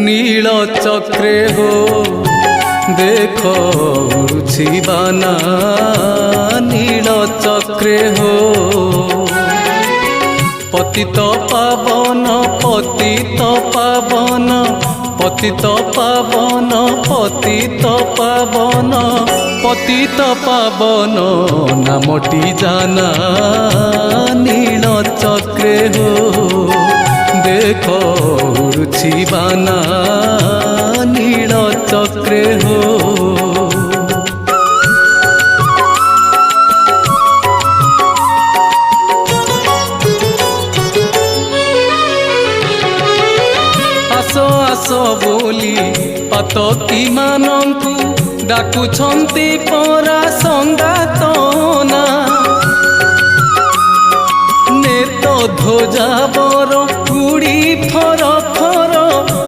नील चक्रे हो देख उड़ुछि बाना नील चक्रे हो पतित पावन पतित पावन पतित पावन पतित पावन पतित पावन नामटी जाना नील चक्रे हो देख उड़ुछि बाना नील चक्रे हो आस बोली पातकी मानंकु डाकुछंती परा संगातना नेत ध्वजा बर उड़ी फर फर